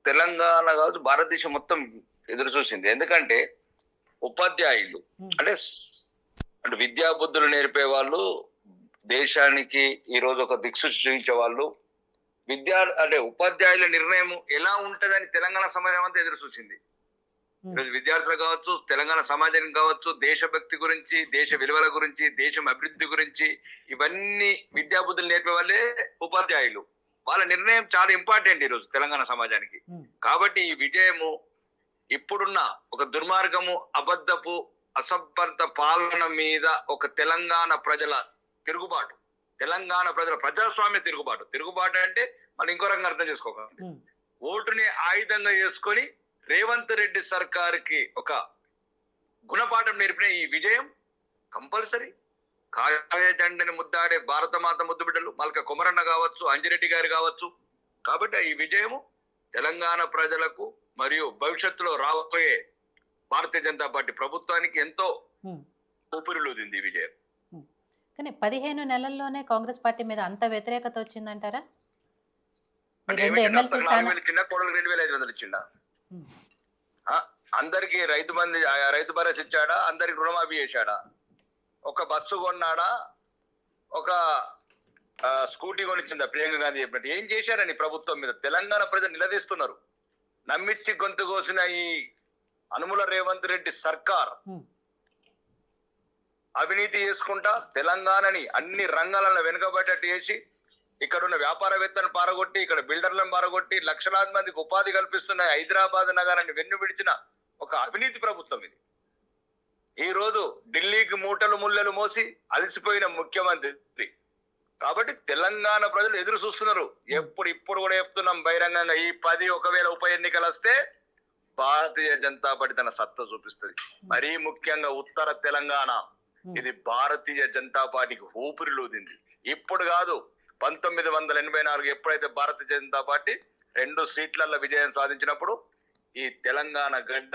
తెలంగాణ కావచ్చు భారతదేశం మొత్తం ఎదురు చూసింది. ఎందుకంటే ఉపాధ్యాయులు అంటే అంటే విద్యా బుద్ధులు నేర్పే వాళ్ళు, దేశానికి ఈ రోజు ఒక దిక్సూచి చూపించే వాళ్ళు, అంటే ఉపాధ్యాయుల నిర్ణయం ఎలా ఉంటదని తెలంగాణ సమాజం అంతా ఎదురు చూసింది. ఈరోజు విద్యార్థులు కావచ్చు, తెలంగాణ సమాజానికి కావచ్చు, దేశభక్తి గురించి, దేశ విలువల గురించి, దేశం అభివృద్ధి గురించి ఇవన్నీ విద్యా బుద్ధులు నేర్పే వాళ్ళే ఉపాధ్యాయులు. వాళ్ళ నిర్ణయం చాలా ఇంపార్టెంట్ ఈరోజు తెలంగాణ సమాజానికి. కాబట్టి ఈ విజయము ఇప్పుడున్న ఒక దుర్మార్గము, అబద్ధపు, అసంబద్ధ పాలన మీద ఒక తెలంగాణ ప్రజల తిరుగుబాటు, తెలంగాణ ప్రజల ప్రజాస్వామ్య తిరుగుబాటు అంటే మనం ఇంకో రకంగా అర్థం చేసుకోకండి. ఓటుని ఆయుధంగా చేసుకొని రేవంత్ రెడ్డి సర్కారుకి ఒక గుణపాఠం నేర్పిన ఈ విజయం కంపల్సరీ. కాయజెండని ముద్దాడే భారతమాత ముద్దు బిడ్డలు మల్క కుమరన్న కావచ్చు, అంజిరెడ్డి గారు కావచ్చు. కాబట్టి ఈ విజయము తెలంగాణ ప్రజలకు మరియు భవిష్యత్తులో రాబోయే భారతీయ జనతా పార్టీ ప్రభుత్వానికి ఎంతో ఊపిరిలూదింది ఈ విజయం. కానీ 15 నెలల్లోనే కాంగ్రెస్ పార్టీ మీద అంత వ్యతిరేకత వచ్చిందంటారా? ఇచ్చిండా? అందరికి రైతు భరోసా ఇచ్చాడా? అందరికి రుణమాఫీ చేశాడా? ఒక బస్సు కొన్నాడా? ఒక స్కూటీ కొనిచ్చిందా? ప్రియాంక గాంధీ చెప్పినట్టు ఏం చేశారని ప్రభుత్వం మీద తెలంగాణ ప్రజలు నిలదీస్తున్నారు. నమ్మిచ్చి గొంతు కోసిన ఈ అనుముల రేవంత్ రెడ్డి సర్కార్ అవినీతి చేసుకుంటా తెలంగాణని అన్ని రంగాలలో వెనుకబడ్డట్టు చేసి, ఇక్కడ ఉన్న వ్యాపారవేత్తలను పారగొట్టి, ఇక్కడ బిల్డర్లను పారగొట్టి, లక్షలాది మందికి ఉపాధి కల్పిస్తున్న హైదరాబాద్ నగరాన్ని వెన్ను విడిచిన ఒక అవినీతి ప్రభుత్వం ఇది. ఈ రోజు ఢిల్లీకి మూటలు ముళ్ళలు మోసి అలసిపోయిన ముఖ్యమంత్రి. కాబట్టి తెలంగాణ ప్రజలు ఎదురు చూస్తున్నారు. ఇప్పుడు కూడా చెప్తున్నాం బహిరంగంగా, ఈ 10 ఒకవేళ ఉప ఎన్నికలు వస్తే భారతీయ జనతా పార్టీ తన సత్తా చూపిస్తుంది. మరీ ముఖ్యంగా ఉత్తర తెలంగాణ, ఇది భారతీయ జనతా పార్టీకి ఊపిరిలూదింది. ఇప్పుడు కాదు, 1984 ఎప్పుడైతే భారతీయ జనతా పార్టీ 2 సీట్లలో విజయం సాధించినప్పుడు ఈ తెలంగాణ గడ్డ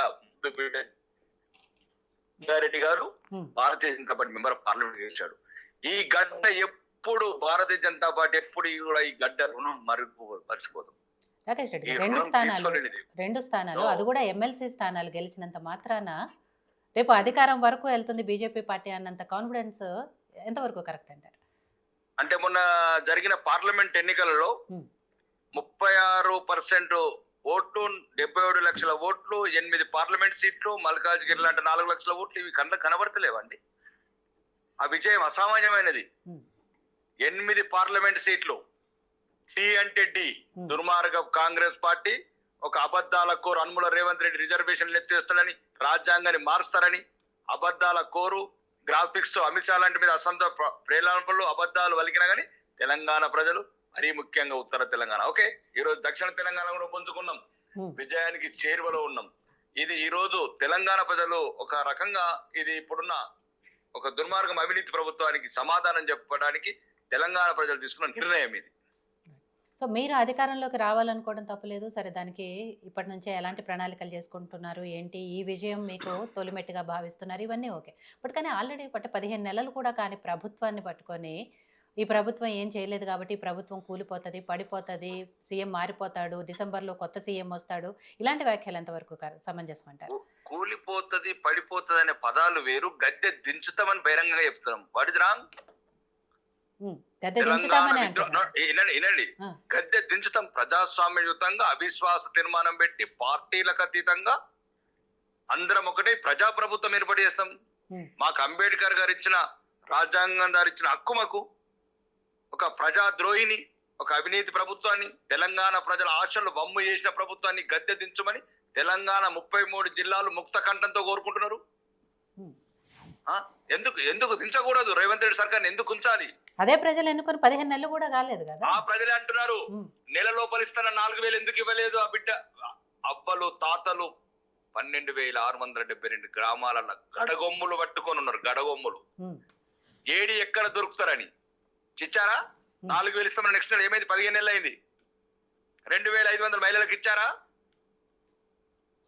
రెడ్డి గారు Bharatiya Janata party member of parliament చేశాడు. ఈ గడ్డ ఎప్పుడు భారతీయ జనతా పార్టీ ఎప్పుడు కూడా ఈ గడ్డ రుణం మర్చిపోదు. రాకేష్ రెడ్డి 2 స్థానాలు అది కూడా ఎమ్మెల్సీ స్థానాలు గెలిచినంత మాత్రాన రేపు అధికారం వరకు వెళ్తుంది బీజేపీ పార్టీ అన్నంత కాన్ఫిడెన్స్ ఎంతవరకు కరెక్ట్ అంటారు? అంటే మొన్న జరిగిన పార్లమెంట్ ఎన్నికలలో 36% ఓట్లు, 77 లక్షల ఓట్లు, 8 పార్లమెంట్ సీట్లు, మల్కాజ్గిరి లాంటి 4 లక్షల ఓట్లు, ఇవి కనబడతలేవండి. ఆ విజయం అసామాన్యమైనది. 8 పార్లమెంట్ సీట్లు, సి అంటే డి, దుర్మార్గ కాంగ్రెస్ పార్టీ ఒక అబద్ధాల కోరు అనుముల రేవంత్ రెడ్డి రిజర్వేషన్లు ఎత్తేస్తాడని, రాజ్యాంగాన్ని మారుస్తారని అబద్ధాల కోరు, గ్రాఫిక్స్ తో అమిత్ షా లాంటి మీద అసంత ప్రేరణలు అబద్ధాలు వలికినా గానీ తెలంగాణ ప్రజలు, మరీ ముఖ్యంగా ఉత్తర తెలంగాణ, ఓకే ఈ రోజు దక్షిణ తెలంగాణ కూడా పుంజుకున్నాం, విజయానికి చేరువలో ఉన్నాం. ఇది ఈ రోజు తెలంగాణ ప్రజలు ఒక రకంగా ఇది ఇప్పుడున్న ఒక దుర్మార్గం అవినీతి ప్రభుత్వానికి సమాధానం చెప్పడానికి తెలంగాణ ప్రజలు తీసుకున్న నిర్ణయం ఇది. సో మీరు అధికారంలోకి రావాలనుకోవడం తప్పలేదు. సరే, దానికి ఇప్పటి నుంచే ఎలాంటి ప్రణాళికలు చేసుకుంటున్నారు ఏంటి, ఈ విజయం మీకు తొలిమెట్టుగా భావిస్తున్నారు, ఇవన్నీ ఓకే. బట్ కానీ ఆల్రెడీ 15 నెలలు కూడా కానీ ప్రభుత్వాన్ని పట్టుకొని ఈ ప్రభుత్వం ఏం చేయలేదు కాబట్టి ఈ ప్రభుత్వం కూలిపోతుంది, పడిపోతుంది, సీఎం మారిపోతాడు, డిసెంబర్లో కొత్త సీఎం వస్తాడు, ఇలాంటి వ్యాఖ్యలు ఎంతవరకు సమంజసం అంటారు? కూలిపోతుంది, పడిపోతుంది అనే పదాలు వేరు, గద్దె దించుతామని బహిరంగంగా చెప్తున్నాం. What is wrong? గద్దె దించుతాం, ప్రజాస్వామ్యయుతంగా అవిశ్వాస తీర్మానం పెట్టి పార్టీలకు అతీతంగా అందరం ఒకటే ప్రజాప్రభుత్వం ఏర్పాటు చేస్తాం. మాకు అంబేద్కర్ గారు ఇచ్చిన రాజ్యాంగం గారు ఇచ్చిన హక్కు, మాకు ఒక ప్రజాద్రోహిని, ఒక అవినీతి ప్రభుత్వాన్ని, తెలంగాణ ప్రజల ఆశలు వమ్ము చేసిన ప్రభుత్వాన్ని గద్దె దించమని తెలంగాణ 33 జిల్లాలు ముక్త కంఠంతో కోరుకుంటున్నారు. ఎందుకు దించకూడదు? రేవంత్ రెడ్డి సర్కార్ ఎందుకు ఉంచాలి? అదే ప్రజలు ఎన్నుకొని 15 నెలలు కూడా కాలేదు కదా. ఆ ప్రజలే అంటున్నారు, నెల లోపల ఇస్తున్న 4,000 ఎందుకు ఇవ్వలేదు? ఆ బిడ్డ అవ్వలు తాతలు 12,672 గ్రామాలలో గడగొమ్ములు పట్టుకొని ఉన్నారు. గడగొమ్ములు ఏడి ఎక్కడ దొరుకుతారని ఇచ్చారా? 4,000 ఇస్తామని నెక్స్ట్ నెల ఏమైంది? 15 నెలలు అయింది. 2,500 మహిళలకు ఇచ్చారా?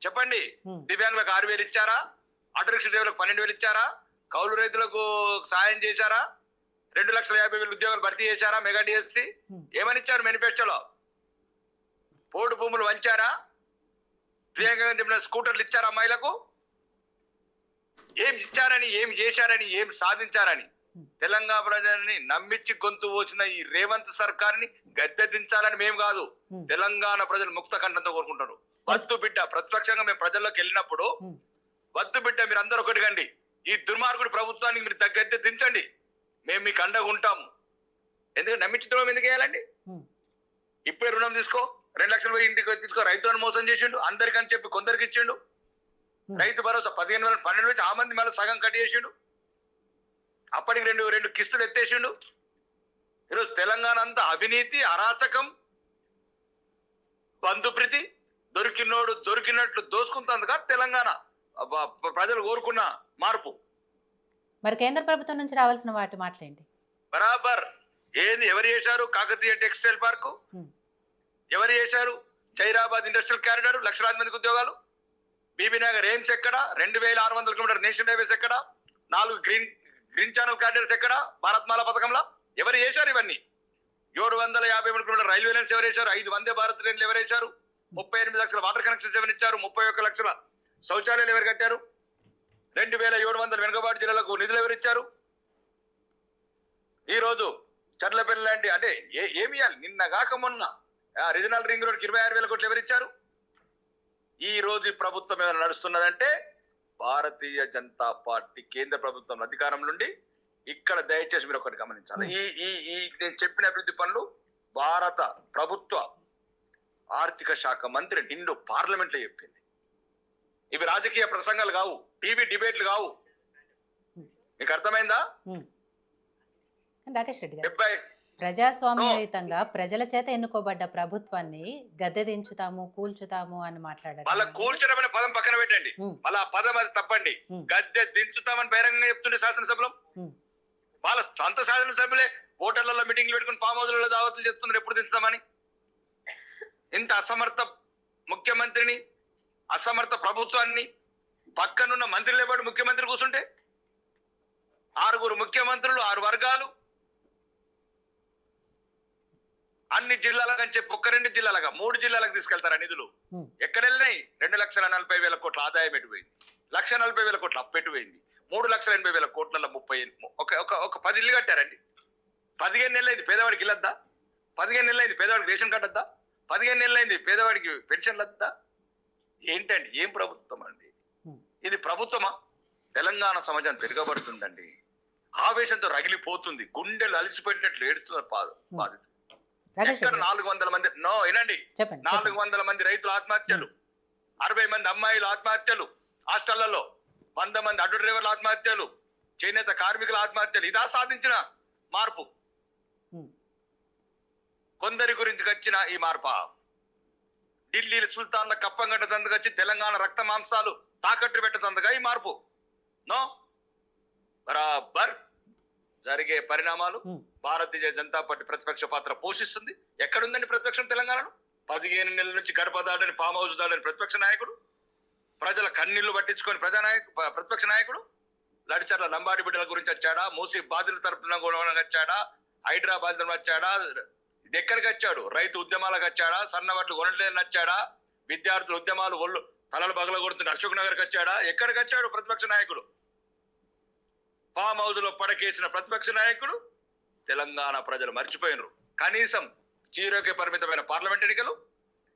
చెప్పండి. దివ్యాంగులకు 6,000 ఇచ్చారా? ఆటో రిక్షా డ్రైవర్లకు 12,000 ఇచ్చారా? కౌలు రైతులకు సాయం చేశారా? 2,50,000 ఉద్యోగాలు భర్తీ చేశారా? మెగా డిఎస్సి ఏమని ఇచ్చారు మేనిఫెస్టోలో? పోడు భూములు వంచారా? ప్రియాంక గాంధీ చెప్పిన స్కూటర్లు ఇచ్చారు అమ్మాయిలకు? ఏం ఇచ్చారని, ఏం చేశారని, ఏం సాధించారని తెలంగాణ ప్రజల్ని నమ్మించి గొంతు వచ్చిన ఈ రేవంత్ సర్కార్ని గద్దె దించాలని మేము కాదు, తెలంగాణ ప్రజలు ముక్త కంఠంతో కోరుకుంటారు. వద్దు బిడ్డ, ప్రతిపక్షంగా మేము ప్రజల్లోకి వెళ్ళినప్పుడు వద్దు బిడ్డ, మీరు అందరూ ఒకటి కండి, ఈ దుర్మార్గుడి ప్రభుత్వానికి మీరు గద్దె దించండి, మేము మీకు అండగా ఉంటాము. ఎందుకంటే నమ్మించడం ఎందుకు వేయాలండి? ఇప్పుడే రుణం తీసుకో, 2 లక్షలు పోయి ఇంటికి తీసుకో. రైతులను మోసం చేసిండు, అందరికని చెప్పి కొందరికి ఇచ్చిండు. రైతు భరోసా 15,000 12 నుంచి ఆ మంది మళ్ళీ సగం కట్ చేసిండు. అప్పటికి రెండు కిస్తులు ఎత్తేసిండు. ఈరోజు తెలంగాణ అంతా అవినీతి, అరాచకం, బంధుప్రీతి, దొరికినోడు దొరికినట్లు దోసుకుంటుంది కదా తెలంగాణ. ప్రజలు కోరుకున్న మార్పు. మరి కేంద్ర ప్రభుత్వం నుంచి రావాల్సిన వాటి మాటలేంటి? బరాబర్ ఏంది? ఎవరు చేశారు? కాకతీయ టెక్స్టైల్ పార్కు ఎవరు చేశారు? జైరాబాద్ ఇండస్ట్రియల్ కారిడార్, లక్షలాది మందికి ఉద్యోగాలు. బీబీనగర్ ఎయిమ్స్ ఎక్కడ? 2600 కిలోమీటర్ నేషనల్ హైవేస్ ఎక్కడ? 4 గ్రీన్ ఛానల్ కారిడార్స్ ఎక్కడ? భారత్మాల పథకంలో ఎవరు చేశారు ఇవన్నీ? 753 కిలోమీటర్ రైల్వే లైన్స్ ఎవరు చేశారు? 5 వందే భారత్ ట్రైన్లు ఎవరు చేశారు? 38 లక్షల వాటర్ కనెక్షన్స్ ఎవరు ఇచ్చారు? 31 లక్షల శౌచాలయాలు ఎవరు కట్టారు? 2700 వెనుకబాటు జిల్లాలకు నిధులు ఎవరు ఇచ్చారు? ఈ రోజు చర్లపల్లి లాంటి అంటే ఏమి ఇవ్వాలి? నిన్న కాక మొన్న రీజనల్ రింగ్ రోడ్ 26,000 కోట్లు ఎవరు ఇచ్చారు? ఈ రోజు ఈ ప్రభుత్వం ఏమైనా నడుస్తున్నదంటే భారతీయ జనతా పార్టీ కేంద్ర ప్రభుత్వం అధికారం నుండి. ఇక్కడ దయచేసి మీరు ఒకటి గమనించాలి, ఈ నేను చెప్పిన అభివృద్ధి పనులు భారత ప్రభుత్వ ఆర్థిక శాఖ మంత్రి నిండు పార్లమెంట్ లో చెప్పింది. ఇవి రాజకీయ ప్రసంగాలు కావు, టీవీ డిబేట్లు కావు. మీకు అర్థమైందా? రాకేష్ రెడ్డి గారు, ప్రజాస్వామ్యయుతంగా ప్రజల చేత ఎన్నుకోబడ్డ ప్రభుత్వాన్ని గద్దె దించుతాము, కూల్చుతాము అని మాట్లాడారు. వాళ్ళ కూల్చడం అనే పదం పక్కన పెట్టండి, వాళ్ళ పదం అది తప్పండి. గద్దె దించుతామని బహిరంగంగా చెప్తుండే శాసనసభలో. వాళ్ళ సొంత శాసనసభ్యులే హోటళ్లలో మీటింగ్లు పెట్టుకుని ఫామ్ హౌస్లలో దావతులు చేస్తున్నారు ఎప్పుడు దించుతామని. ఇంత అసమర్థ ముఖ్యమంత్రిని, అసమర్థ ప్రభుత్వాన్ని పక్కనున్న మంత్రులే పాటు ముఖ్యమంత్రి కూర్చుంటే 6 ముఖ్యమంత్రులు, 6 వర్గాలు, అన్ని జిల్లాలకు అని చెప్పి 1-2 జిల్లాలుగా 3 జిల్లాలకు తీసుకెళ్తారా నిధులు? ఎక్కడ వెళ్ళినాయి? 2,40,000 కోట్ల ఆదాయం ఎటుపోయింది, 1,40,000 కోట్ల అప్పు ఎటుపోయింది, 3,80,000 కోట్ల 30 10 ఇల్లు కట్టారండి. 15 నెలలు అయింది పేదవాడికి ఇల్లద్దా? 15 నెలలు అయింది పేదవాడికి రేషన్ కార్డు వద్దా? 15 నెలలు అయింది పేదవాడికి పెన్షన్లు వద్దా? ఏంటండి? ఏం ప్రభుత్వం అండి ఇది? ప్రభుత్వమా? తెలంగాణ సమాజం తిరగబడుతుందండి, ఆవేశంతో రగిలిపోతుంది, గుండెలు అలసిపోయినట్లు ఏడుతున్నారు బాధితులు. ఎక్కడ 400 మంది వినండి, 400 మంది రైతుల ఆత్మహత్యలు, 60 మంది అమ్మాయిల ఆత్మహత్యలు, హాస్టళ్లలో 100 మంది ఆటో డ్రైవర్ల ఆత్మహత్యలు, చేనేత కార్మికుల ఆత్మహత్యలు. ఇదా సాధించిన మార్పు? కొందరి గురించి వచ్చిన ఈ మార్పా? ఢిల్లీ సుల్తాన్ల కప్పం కట్టదందుకు వచ్చి తెలంగాణ రక్త మాంసాలు తాకట్టు పెట్టదందుగా ఈ మార్పు? నో. బరాబర్ జరిగే పరిణామాలు భారతీయ జనతా పార్టీ ప్రతిపక్ష పాత్ర పోషిస్తుంది. ఎక్కడుందండి ప్రతిపక్షం తెలంగాణలో? 15 నెలల నుంచి గడప దాడని, ఫామ్ హౌస్ దాడని ప్రతిపక్ష నాయకుడు, ప్రజల కన్నీళ్లు పట్టించుకొని ప్రతిపక్ష నాయకుడు లడిచర్ల లంబాడి బిడ్డల గురించి వచ్చాడా? మూసి బాధితుల తరపున వచ్చాడా? హైదరాబాద్ వచ్చాడా? ఇది ఎక్కడికి వచ్చాడు? రైతు ఉద్యమాలకు వచ్చాడా? సన్నవట్లు కొనలేదని వచ్చాడా? విద్యార్థుల ఉద్యమాలు ఒళ్ళు తలలు బగల కొడుతున్న అశోక్ నగర్కి వచ్చాడా? ఎక్కడికి వచ్చాడు ప్రతిపక్ష నాయకుడు? ఫామ్ హౌస్ లో పడకేసిన ప్రతిపక్ష నాయకుడు తెలంగాణ ప్రజలు మర్చిపోయినరు. కనీసం చీరకే పరిమితమైన పార్లమెంట్ ఎన్నికలు,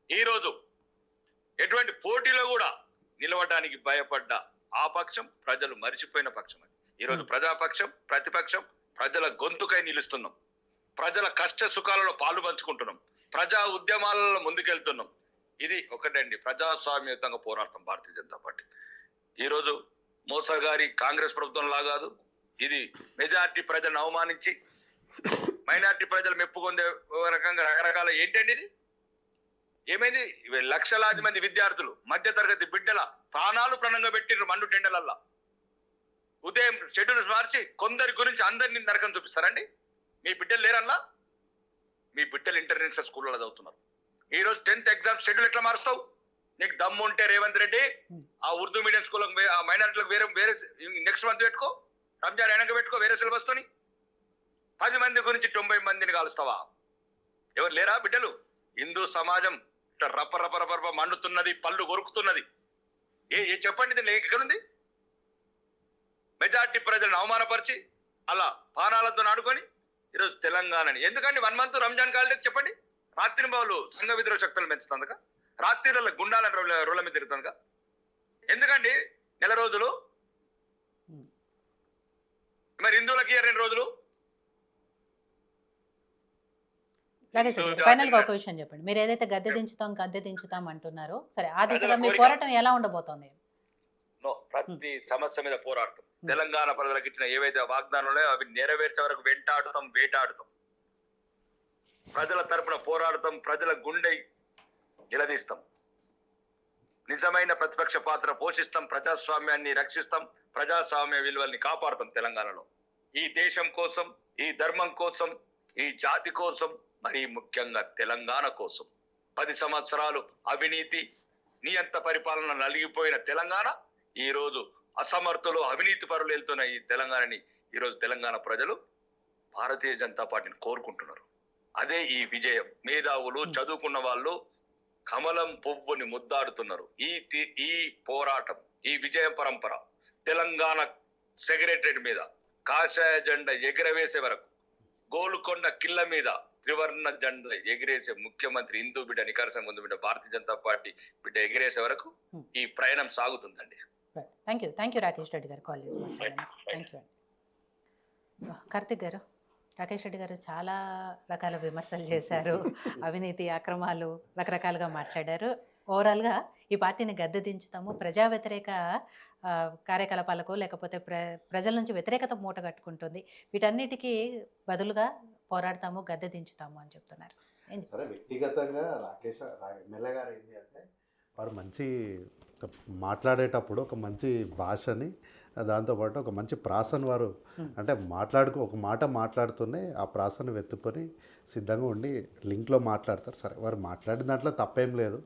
ఈ రోజు ఎటువంటి పోటీలో కూడా నిలవడానికి భయపడ్డ ఆ పక్షం ప్రజలు మర్చిపోయిన పక్షం. అది ఈ రోజు ప్రజాపక్షం, ప్రతిపక్షం ప్రజల గొంతుకై నిలుస్తున్నాం, ప్రజల కష్ట సుఖాలలో పాలు పంచుకుంటున్నాం, ప్రజా ఉద్యమాలలో ముందుకెళ్తున్నాం. ఇది ఒకటండి ప్రజాస్వామ్యయుతంగా పోరాటం భారతీయ జనతా పార్టీ. ఈ రోజు మోసగారి కాంగ్రెస్ ప్రభుత్వం లా కాదు, ఇది మెజార్టీ ప్రజలను అవమానించి మైనార్టీ ప్రజలు మెప్పుకొందే రకంగా రకరకాల. ఏంటండి ఇది? ఏమైంది? లక్షలాది మంది విద్యార్థులు, మధ్య తరగతి బిడ్డల ప్రాణాలు ప్రణంగా పెట్టిండ్రు మండు టెండలల్లా. ఉదయం షెడ్యూల్స్ మార్చి కొందరి గురించి అందరినీ నరకం చూపిస్తారండి. మీ బిడ్డలు లేరల్లా? మీ బిడ్డలు ఇంటర్నేషనల్ స్కూల్లో చదువుతున్నారు. ఈ రోజు 10th ఎగ్జామ్ షెడ్యూల్ ఎట్లా మారుస్తావు? నీకు దమ్ము ఉంటే రేవంత్ రెడ్డి ఆ ఉర్దూ మీడియం స్కూల్ మైనారిటీలకు వేరే నెక్స్ట్ మంత్ పెట్టుకో, రంజాన్ వెనక పెట్టుకో, వేరే సిలబస్ తోని 10 మంది గురించి 90 మందిని కాలుస్తావా? ఎవరు లేరా బిడ్డలు? హిందూ సమాజం ఇట్లా రప రప రప రప మండుతున్నది, పళ్ళు కొరుకుతున్నది. ఏ చెప్పండి, దీన్ని ఎక్కడుంది? మెజార్టీ ప్రజలను అవమానపరిచి అలా పానాలతో ఆడుకొని ఈరోజు తెలంగాణని ఎందుకండి 1 month రంజాన్ కాలిడేస్ చెప్పండి. రాత్రి బావులు సంఘ విద్రోహ శక్తులు పెంచుతుందిగా, రాత్రిల గుండాల రోడ్ల మీద తిరుగుతుందిగా. ఎందుకండి నెల రోజులు? మరి హిందువులకి 2 రోజులు. ఫైనల్ గా ఒక విషయం చెప్పండి. మీరు ఏదైతే గద్దె దించుతాం అంటున్నారో, సరే ఆ దిశగా మీ పోరాటం ఎలా ఉండబోతోంది? ప్రతి సమస్య మీద పోరాడతాం. తెలంగాణ ప్రజలకు ఇచ్చిన ఏవైతే వాగ్దానాలు ఉన్నాయో అవి నెరవేర్చే వరకు వెంటాడుతాం, వేటాడుతాం. ప్రజల తరపున పోరాడతాం, ప్రజల గుండె నిలదీస్తాం, నిజమైన ప్రతిపక్ష పాత్ర పోషిస్తాం, ప్రజాస్వామ్యాన్ని రక్షిస్తాం, ప్రజాస్వామ్య విలువల్ని కాపాడుతాం. తెలంగాణలో ఈ దేశం కోసం, ఈ ధర్మం కోసం, ఈ జాతి కోసం, మరి ముఖ్యంగా తెలంగాణ కోసం 10 సంవత్సరాలు అవినీతి నియంత పరిపాలన నలిగిపోయిన తెలంగాణ ఈ రోజు అసమర్థులు, అవినీతి పరులు వెళ్తున్న ఈ తెలంగాణని ఈరోజు తెలంగాణ ప్రజలు భారతీయ జనతా పార్టీని కోరుకుంటున్నారు. అదే ఈ విజయం. మేధావులు, చదువుకున్న వాళ్ళు కమలం పువ్వుని ముద్దాడుతున్నారు. ఈ పోరాటం, ఈ విజయ పరంపర తెలంగాణ సెక్రటరేట్ మీద కాషాయ జెండా ఎగిరవేసే వరకు, గోల్కొండ కిల్ల మీద త్రివర్ణ జెండా ఎగిరేసే ముఖ్యమంత్రి హిందూ బిడ్డ, నికరస ముందు బిడ్డ, భారతీయ జనతా పార్టీ బిడ్డ ఎగిరేసే వరకు ఈ ప్రయాణం సాగుతుందండి. థ్యాంక్ యూ రాకేష్ రెడ్డి గారు, కాల్ చేసి మాట్లాడండి. థ్యాంక్ యూ అండి. కార్తిక్ గారు, రాకేష్ రెడ్డి గారు చాలా రకాల విమర్శలు చేశారు, అవినీతి అక్రమాలు రకరకాలుగా మాట్లాడారు. ఓవరాల్గా ఈ పార్టీని గద్దె దించుతాము, ప్రజా వ్యతిరేక కార్యకలాపాలకు లేకపోతే ప్రజల నుంచి వ్యతిరేకత మూట కట్టుకుంటుంది, వీటన్నిటికీ బదులుగా పోరాడతాము, గద్దె దించుతాము అని చెప్తున్నారు. సరే, వ్యక్తిగతంగా ఎమ్మెల్యే గారు ఏంటి అంటే వారు మంచి మాట్లాడేటప్పుడు ఒక మంచి భాషని, దాంతోపాటు ఒక మంచి ప్రాసను వారు అంటే ఒక మాట మాట్లాడుతూనే ఆ ప్రాసను వెతుక్కొని సిద్ధంగా ఉండి లింక్లో మాట్లాడతారు. సరే, వారు మాట్లాడిన దాంట్లో తప్పేం లేదు.